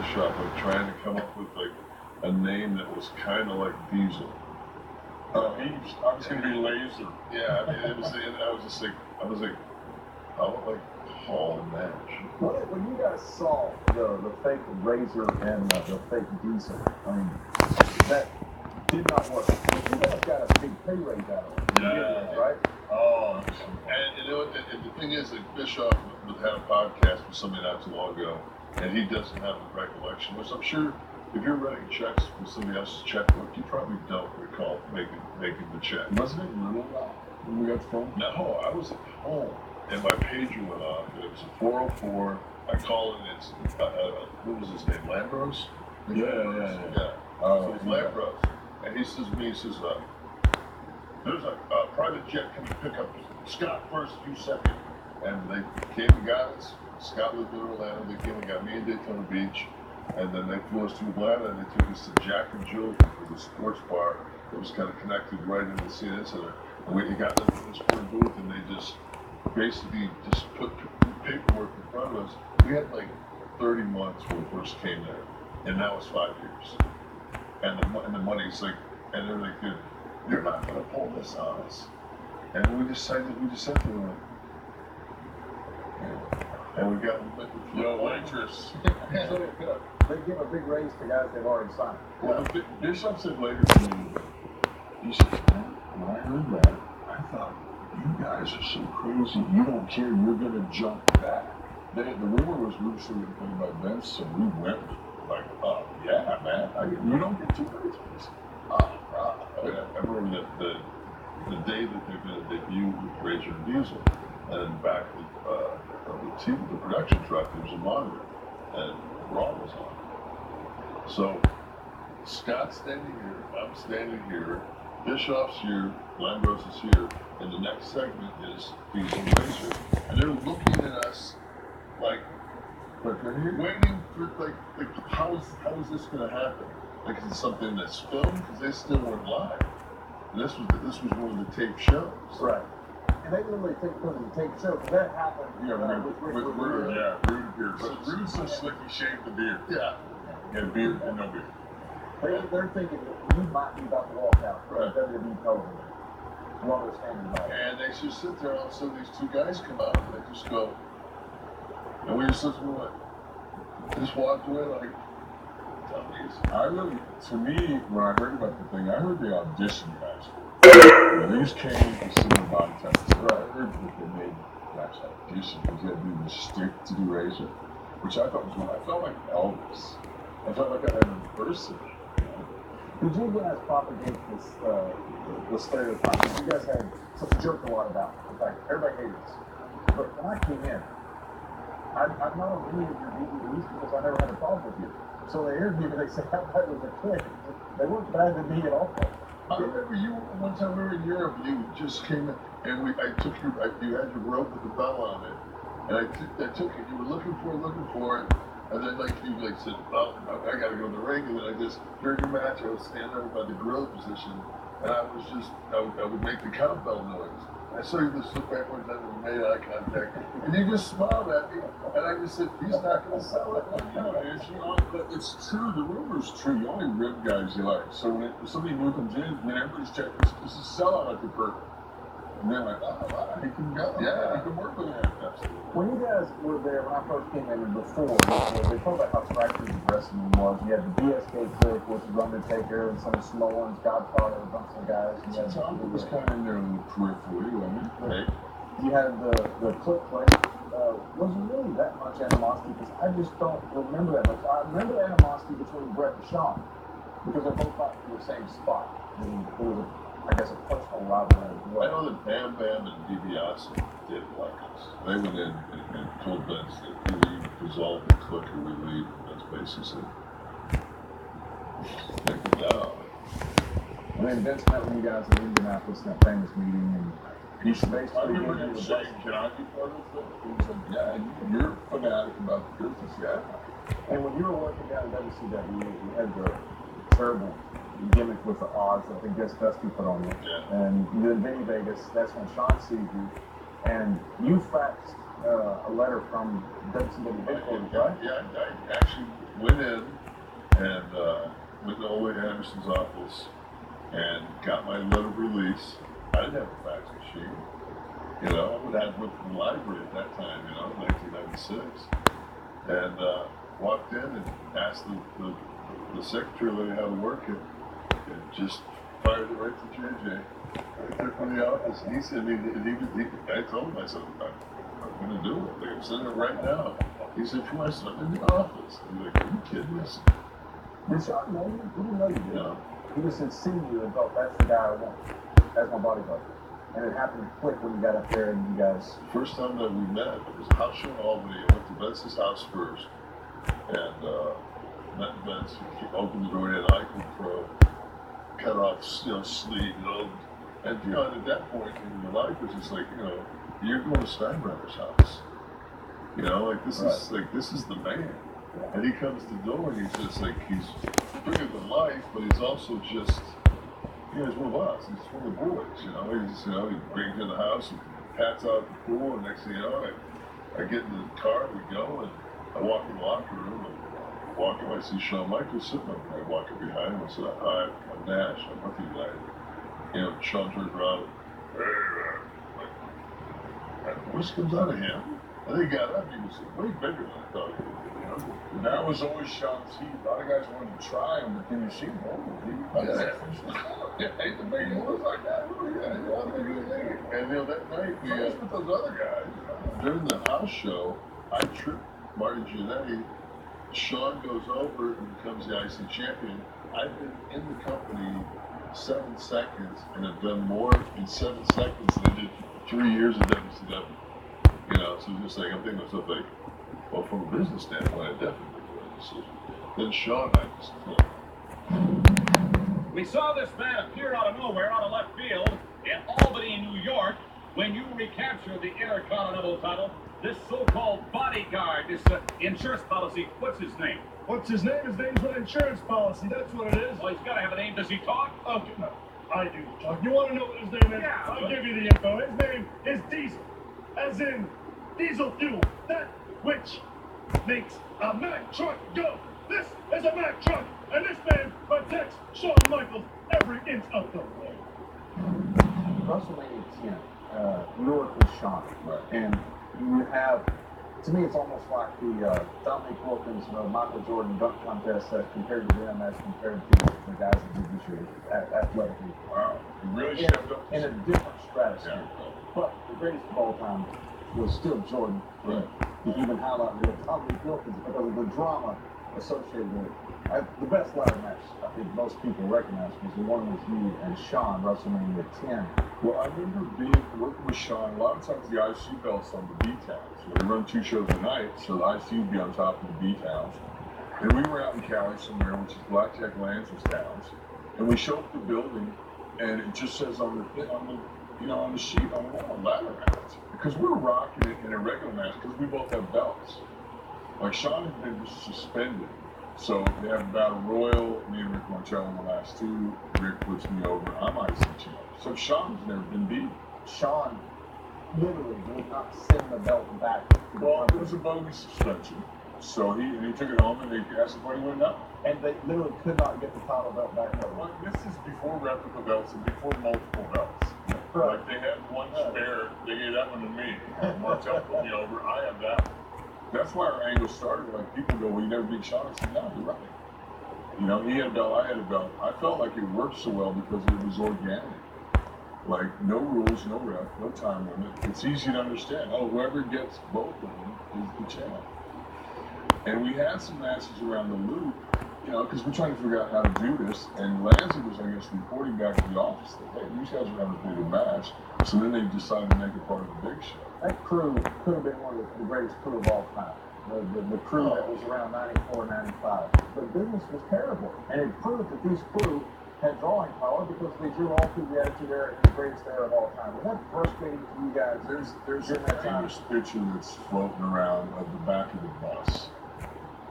Bischoff, like trying to come up with like a name that was kind of like Diesel. I was gonna be Laser. Yeah, I mean, it was. And I was like, how about like Paul Nash? When you guys saw the fake Razor and the fake Diesel, I mean, that did not work. But you guys got a big pay raise out of it. Yeah. Right? Oh, and you know, and the thing is, like Bischoff had a podcast with somebody not too long ago, and he doesn't have the recollection, which I'm sure if you're writing checks with somebody else's checkbook, you probably don't recall making the check. Wasn't it Little Rock when we got the phone? No, I was at home, and my pager went off, and it was a 404. I call it, it's, what was his name, Lambros? Yeah. So it's Lambros. And he says to me, there's a private jet coming to pick up Scott first, you second. And they came and got us. Scott lived in Orlando. They came and got me in Daytona Beach. And then they flew us to Atlanta, and they took us to Jack and Jill for the sports bar that was kind of connected right into the CNN Center. And we got them in this one booth, and they just basically just put paperwork in front of us. We had like 30 months when we first came there, and now it's 5 years. And the money's like, and they're like, you're not gonna pull this on us. And we just said to them, and we got Yo, waitress. They give a big raise to guys they've already signed. Well, Bishop said later to me, he said, man, when I heard that, I thought, you guys are so crazy, you don't care, you're gonna jump back. The rumor was Roots were going to play by Vince, so we went like, yeah, man. You don't get too crazy. I remember the day that they're going to debut with Razor and Diesel, and back of the production truck, there was a monitor, and Raw was on. So Scott's standing here, I'm standing here, Bischoff's here, Lambros is here, and the next segment is Diesel and Razor, and they're looking at us like waiting for like how is this going to happen? Like, is it something that's filmed? Because they still weren't live. And this was one of the taped shows. Right. And they literally take one of the taped shows. That happened. Yeah, with Rude. Yeah, Rude beard. But Rude's so slick he shaved the beard. Yeah. He had a beard and no beard. They're thinking that he might be about to walk out for WWE television while they're standing by. And they just sit there, all of a sudden these two guys come out and they just go, and we just just walked away like dummies. To me, when I heard about the thing, I heard the audition guys. These came to see the body type. So I heard that they made guys audition because they had to do the stick to do Razor, which I thought was when I felt like Elvis. I felt like I had a person. Did you guys propagate this the stereotype? You guys had such a joke a lot about. In fact, everybody hated us. But when I came in, I'm not on any of your DVDs because I never had a problem with you. So they interviewed me, they said, how bad was the kid? They weren't bad to me at all. I remember you, one time we were in Europe, you just came in, and you had your rope with the bell on it, and I took it, you were looking for it, and then you said, well, I gotta go to the ring, and then I just, during your match, I was standing over by the grill position, and I would make the cowbell noise. I saw you just look back one time and we made eye contact, and you just smiled at me, and I just said, he's not going to sell it. But it's true, the rumor's true. You only rib guys you like. So when somebody new comes in, then everybody's checking, this is a sellout at the curtain. And they're like, wow, he can go. Yeah, he can work with him. Absolutely. When you guys were there, when I first came in and before, they talked about how fractured the wrestling was. You had the BSK clique, which was Undertaker, and some Samoans, Godfather, a bunch of guys. Tom was kind of in there in the periphery, wasn't he? Right. You had the clique play. Was there really that much animosity? Because I just don't remember that much. I remember the animosity between Bret and Shawn, because they're both out in the same spot. And there was I guess a personal rivalry as well. I know that Bam Bam and DiBiase did like us. They went in and told Vince that we dissolve the clique or we leave. That's basically take it down. And then Vince met with you guys in Indianapolis in that famous meeting, and he basically I remember him saying, can I be part of it? He said, yeah, you're a fanatic about the business, yeah. And when you were working down at WCW, you had the terrible gimmick with the odds that I think Dusty put on you. Yeah. And you did Vinny Vegas, that's when Sean sees you. And you faxed a letter from WCW headquarters, right? Yeah, I actually went in Iverson's office and got my letter of release. I didn't have a fax machine. You know, I would have went to the library at that time, you know, 1996. And walked in and asked the secretary lady how to work it. And just fired it right to JJ. I took him to the office. And he said, I told him, I said, I'm going to do it. Like, I'm sending it right now. He said, "Come on, I'm in the office." I'm like, "Are you kidding us?" Did Sean know you? He didn't know you, did No. he? Just had seen you and thought, that's the guy I want as my bodyguard. And it happened quick when you got up there and you guys... First time that we met, it was a house show in Albany. I went to Vince's house first. And met Vince. He opened the door. He had an Eichel Pro, cut off, sleeve, you know. And, you know, at that point in your life, it's just like, you know, you're going to Steinbrenner's house. You know, like this is the man. And he comes to the door and he's just like, he's bigger than life, but he's also just, you know, he's one of us. He's one of the boys, you know. He just, you know, he brings you in the house and pats out the pool, and next thing you know, I get in the car, we go, and I walk in the locker room and walk in, I see Shawn Michaels sitting up there. I walk up behind him and say, "Hi, I'm Nash, I'm with you tonight." You know, Shawn turns around, "Hey, and a voice comes out of him. And he got up, he was way bigger than I thought he would be, you know. And that was always Sean's heat. A lot of guys wanted to try him, but then you see him He's the big ones like that. And you know, that night we with those other guys. During the house show, I tripped Marty Jannetty. Sean goes over and becomes the IC champion. I've been in the company 7 seconds and have done more in 7 seconds than I did 3 years of WCW. You know, so just like, I'm thinking to myself, like, well, from a business standpoint, I definitely made the right decision. Then Sean, I just We saw this man appear out of nowhere out of left field in Albany, New York, when you recaptured the Intercontinental title. This so-called bodyguard, this insurance policy, what's his name? What's his name? His name's an insurance policy. That's what it is. Well, he's got to have a name. Does he talk? Okay, no, I do talk. You want to know what his name is? Yeah. I'll give you the info. His name is Diesel, as in diesel fuel, that which makes a Mack truck go. This is a Mack truck, and this man protects Shawn Michaels every inch of the way. WrestleMania 10, Newark with Shawn. Right. And you have, to me, it's almost like the Dominic Wilkins, Michael Jordan dunk contest compared to them as compared to the guys that did this year athletically. Wow. He really stepped up. In a different stratosphere. Yeah. But the greatest of all time was still Jordan. Right. You even highlight the Dominic Wilkins because of the drama associated with it. The best ladder match I think most people recognize was the one with you and Shawn, WrestleMania 10. Well, I remember working with Sean. A lot of times the IC belts on the B-Towns. They run 2 shows a night, so the IC would be on top of the B-Towns. And we were out in Cali somewhere, which is Blackjack Lanza's towns. And we show up the building, and it just says on the sheet on the wall, ladder match. Because we were rocking it in a regular match because we both have belts. Like Sean had been suspended. So they have a battle royal, me and Rick Marcello in the last 2. Rick puts me over, I'm IC champ. So Sean's never been beat. Sean literally would not send the belt back to the Well, it company. was a bogus suspension. So he took it home and they asked him what he went up. And they literally could not get the title belt back up. Well, this is before replica belts and before multiple belts. Right. Like they had one spare, they gave that one to me. Martel put me over, I have that one. That's why our angle started. Like people go, "Well, you never beat Sean." I said, "No, you're right." You know, he had a belt, I had a belt. I felt like it worked so well because it was organic. Like no rules, no ref, no time limit. It's easy to understand. Oh, whoever gets both of them is the champ. And we had some matches around the loop, you know, because we're trying to figure out how to do this. And Lanza was, I guess, reporting back to the office that, hey, these guys are having a pretty good match. So then they decided to make it part of the big show. That crew could have been one of the greatest crew of all time. The crew that was around 94, 95. The business was terrible. And it proved that these crew had drawing power because they drew all through the Attitude Era and the greatest era of all time. Was that frustrating to you guys? There's a during that time? famous picture that's floating around of the back of the bus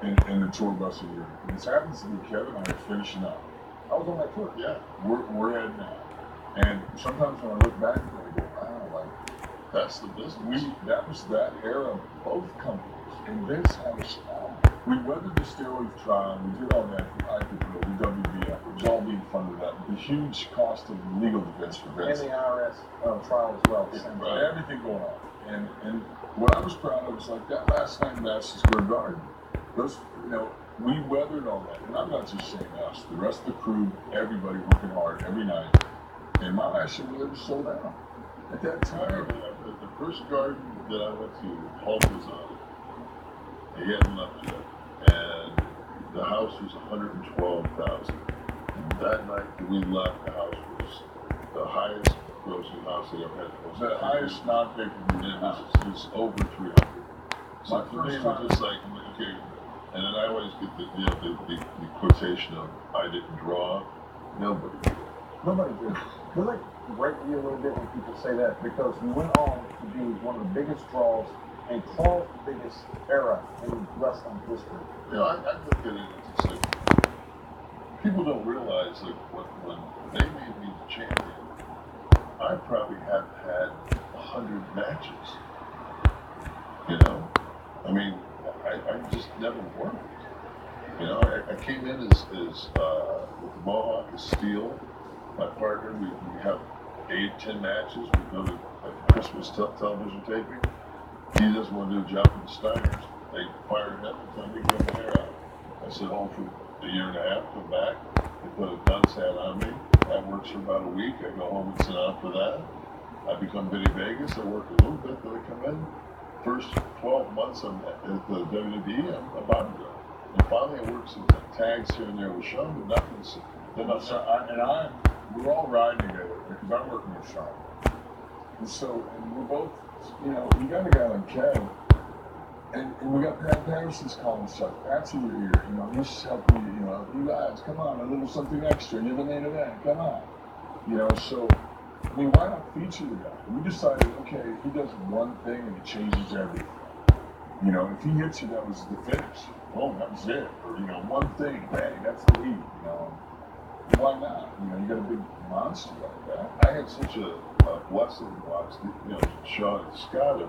in the tour bus of Europe. And this happens to be Kevin and I are finishing up. I was on that tour. Yeah, we're heading out. And sometimes when I look back, I go, wow, like that's the business. that was that era of both companies. And Vince had a style. We weathered the steroid trial. We did all that. I could go. The WBF. It was all being funded up. The huge cost of legal defense for And Vince. the IRS trial as well. at the same time. Everything going on. And what I was proud of was like that last night in Madison Square Garden. Those, we weathered all that. And I'm not just saying us. The rest of the crew, everybody working hard every night. And my last year we ever sold out. At that time, The first garden that I went to, Hulk was on it. He hadn't left yet. And the house was 112,000. And that night that we left, the house was the highest grossing house they ever had. It was the highest non-pay-per-view It house. was over 300. So My for me, first it time- was just like, okay. And then I always get the quotation of, I didn't draw. Nobody did. Nobody did. Does it break you a little bit when people say that? Because you went on to be one of the biggest draws and called the biggest era in wrestling history. I look at it as it's like, people don't realize that when they made me the champion, I probably have had 100 matches. I mean, I just never worked. I came in as with the Mohawk as Steel, my partner. We have 8, 10 matches. We go to a Christmas television taping. He doesn't want to do a job in the Steiners. They fired him and told me to get my hair out. I sit home for a year and a half, come back, they put a dunce hat on me. That works for about a week. I go home and sit down for that. I become Vinny Vegas. I work a little bit, then I come in. First 12 months I'm at the WWE, I'm a bodyguard. And finally I worked some tags here and there with Sean, but nothing's, they're not We're all riding together because I'm working with Sean. And we're both, you got a guy like Kev, and we got Pat Patterson's calling stuff. Pat's in your ear, he's helping you, you guys, come on, a little something extra, you're the main event, come on. So, why not feature the guy? We decided, okay, he does one thing and it changes everything. If he hits you, that was the finish. Oh, that was it. Or, one thing, bang, that's the lead, Why not? You got a big monster like that. I had such a blessing to watch, Sean and Scott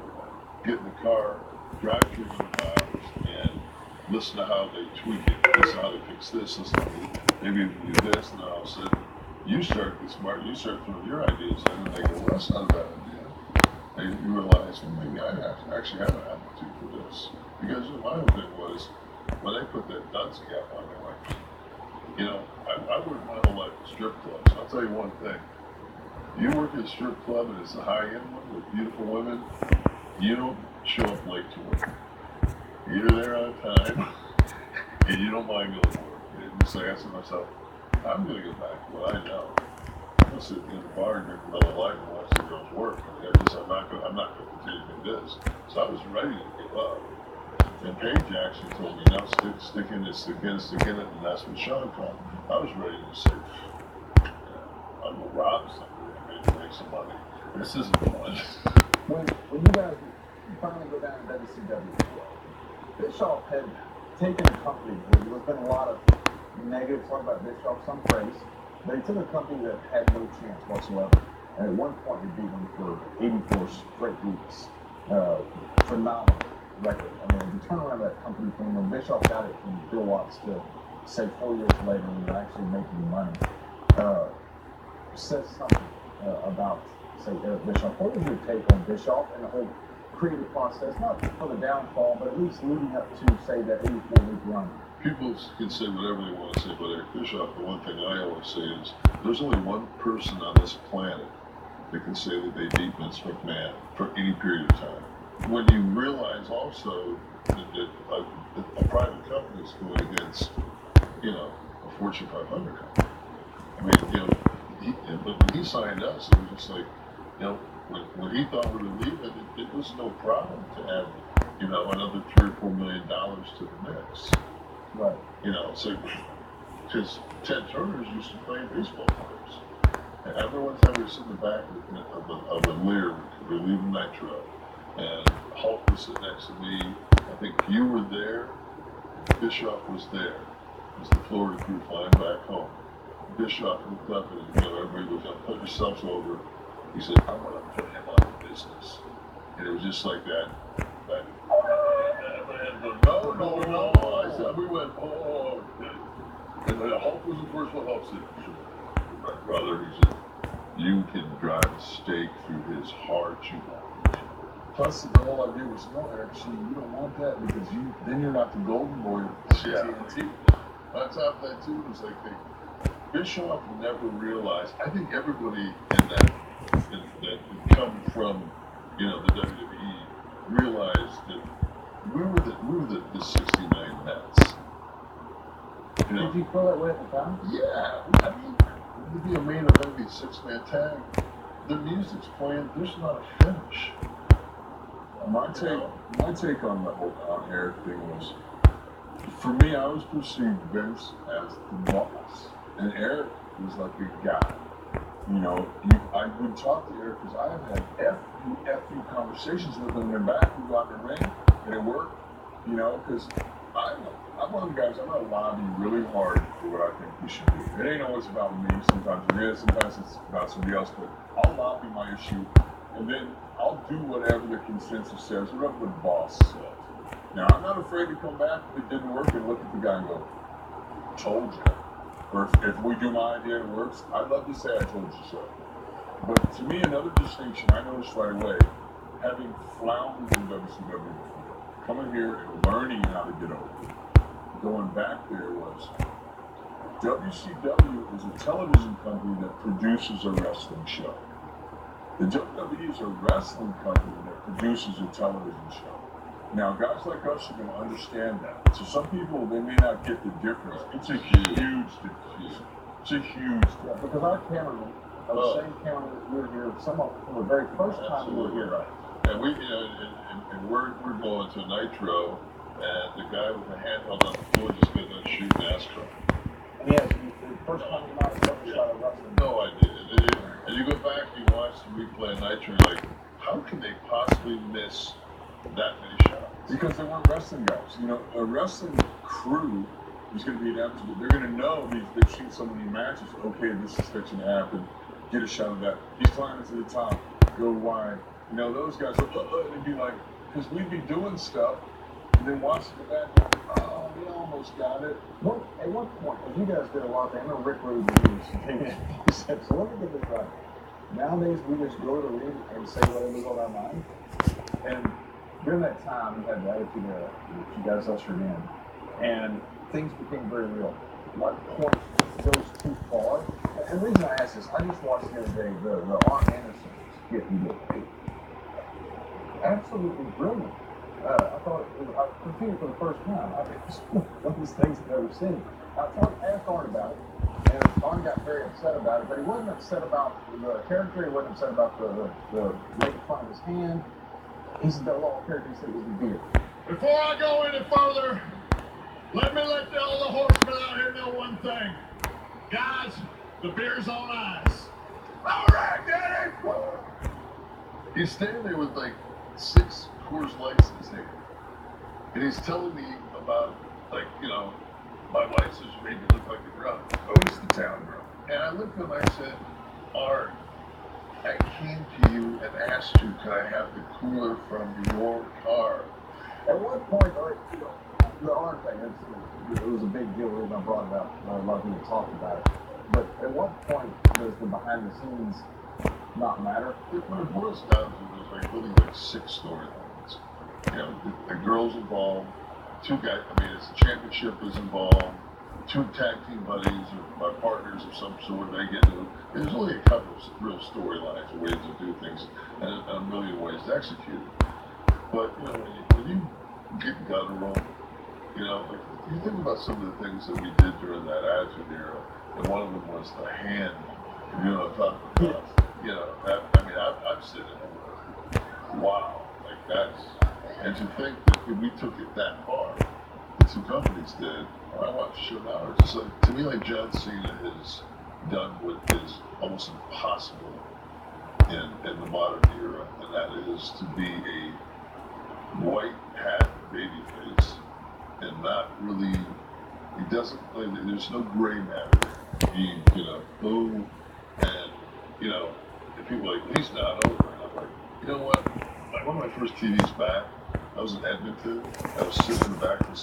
get in the car, drive 300 miles, and listen to how they tweak it, listen to how they fix this, listen to maybe do this, and then all of a sudden, you start to get smart, you start throwing your ideas in, and they go, well, that's not a bad idea. And you realize, well, maybe I actually have an aptitude for this. Because my other thing was, when they put that dunce cap on, they're like, I worked my whole life at strip clubs. I'll tell you one thing. You work at a strip club and it's a high-end one with beautiful women, you don't show up late to work. You're there on time, and you don't mind going to work. And it's like I said to myself, I'm going to get back to what I know. I'm going to sit in the bar and drink Miller Lite and watch the girls work. I'm not going to continue to do this. So I was ready to give up. And Paige actually told me, no, stick in it, and that's what Sean called. I was ready to say, I'm going to rob somebody and maybe make some money. This isn't fun. When you guys finally go down to WCW, Bischoff had taken a company where there has been a lot of negative talk about Bischoff, some praise, but he took a company that had no chance whatsoever. And at one point, he beat them for 84 straight weeks. Phenomenal record. I mean, the turnaround of that company from when Bischoff got it from Bill Watts to, say, 4 years later, when they were actually making money, says something about, say, Eric Bischoff. What was your take on Bischoff and the whole creative process, not for the downfall, but at least leading up to, say, that 84-week run? People can say whatever they want to say about Eric Bischoff. The one thing I always say is there's only one person on this planet that can say that they beat Vince McMahon for any period of time. When you realize also that a private company is going against, a Fortune 500 company. I mean, but when he signed us, it was just like, when he thought we were leaving, it was no problem to add, another $3 or $4 million to the mix. Right. So, because Ted Turner's used to play baseball players. And I remember one time we were sitting in the back of the Lear, we were leaving Nitro, and Hulk was sitting next to me. I think you were there, Bischoff was there. It was the Florida crew flying back home. Bischoff looked up and, everybody goes, put yourselves over. He said, I want to put him out of business. And it was just like that. No. I we went, oh, and the Hulk was the first one. Hulk said, my brother, he said, you can drive a stake through his heart. You want. Plus, the whole idea was, no, Eric, see, you don't want that because then you're not the golden boy of TNT. On top of that, too, it was like Bischoff never realized. I think everybody in that come from, the WWE realized that we were the 69 Mets. You know? Did you feel that way at the time? Yeah, I mean, to be a main event, six-man tag, the music's playing. There's not a finish. My take on the whole Eric thing was, for me, I always perceived Vince as the boss, and Eric was like a guy. I would talk to Eric because I have had FU conversations with him in back. We got in the ring, and it worked. Because I'm one of the guys, I'm going to lobby really hard for what I think we should do. It ain't always about me. Sometimes it is. Sometimes it's about somebody else. But I'll lobby my issue, and then I'll do whatever the consensus says, whatever the boss says. Now, I'm not afraid to come back if it didn't work and look at the guy and go, told you. Or if we do my idea and it works, I'd love to say I told you so. But to me, another distinction I noticed right away, having floundered in WCW before, coming here and learning how to get over, going back there was, WCW is a television company that produces a wrestling show. The WWE is a wrestling company that produces a television show. Now, guys like us are going to understand that. So some people, they may not get the difference. It's a huge difference. It's a huge difference. Because our cameraman, the same cameraman that we were here, from the very first time we were here. Right. And we, and we're going to Nitro, and the guy with the handheld on the floor just got done shooting NASCAR. And yes, the first time you might have ever shot a wrestling. No idea. And you go back, you watch the replay of Nitro, you're like, how can they possibly miss that many shots? Because they weren't wrestling guys. A wrestling crew is going to be adapted. They're going to know they've seen so many matches. Okay, this is fixing to happen. Get a shot of that. He's climbing to the top. Go wide. Those guys, it'd be like, because we'd be doing stuff, and then watching the back, oh, we almost got it. At one point, as you guys did a lot of things, I remember Rick Rude, he said, so let me get this right. Nowadays, we just go to the ring and say whatever's on our mind. And during that time, we had the Attitude Era, which you guys ushered in, and things became very real. What point goes too far? And the reason I ask this, I just watched the other day the Arn Anderson skit you did. Absolutely brilliant. I thought I repeated for the first time. It's one of these things I've never seen. I asked Arn about it, and Arn got very upset about it, but he wasn't upset about the character. He wasn't upset about the making fun of his hand. He said the law character said it was the beer. Before I go any further, let me let all the horsemen out here know one thing. Guys, the beer's on ice. All right, Daddy! He's standing there with like 6 Coors Lights in his hand. And he's telling me about, my wife says you made me look like a drunk. Oh, he's the town girl. And I looked at him and I said, Art, I came to you and asked you, can I have the cooler from your car? At one point, the Arn thing, it was a big deal. The reason I brought it up, a lot of people talked about it. But at what point does the behind the scenes not matter? When it boils down to it, there's really 6 storylines. The girls involved, 2 guys, the championship is involved, 2 tag team buddies or my partners of some sort. They get into. There's only a couple of real storylines or ways to do things, and a million ways to execute it. But when you get guttural, you think about some of the things that we did during that Attitude Era, and one of them was the hand. I'm talking about. I'm sitting there. Wow, that's. And to think that we took it that far, the 2 companies did. I watched the show now. It's just to me, John Cena has done what is almost impossible in the modern era, and that is to be a white hat babyface and not really. He doesn't. There's no gray matter. He, and and people are like, he's not over. And I'm like, you know what? One of my first TVs back, I was in Edmonton. I was sitting in the back of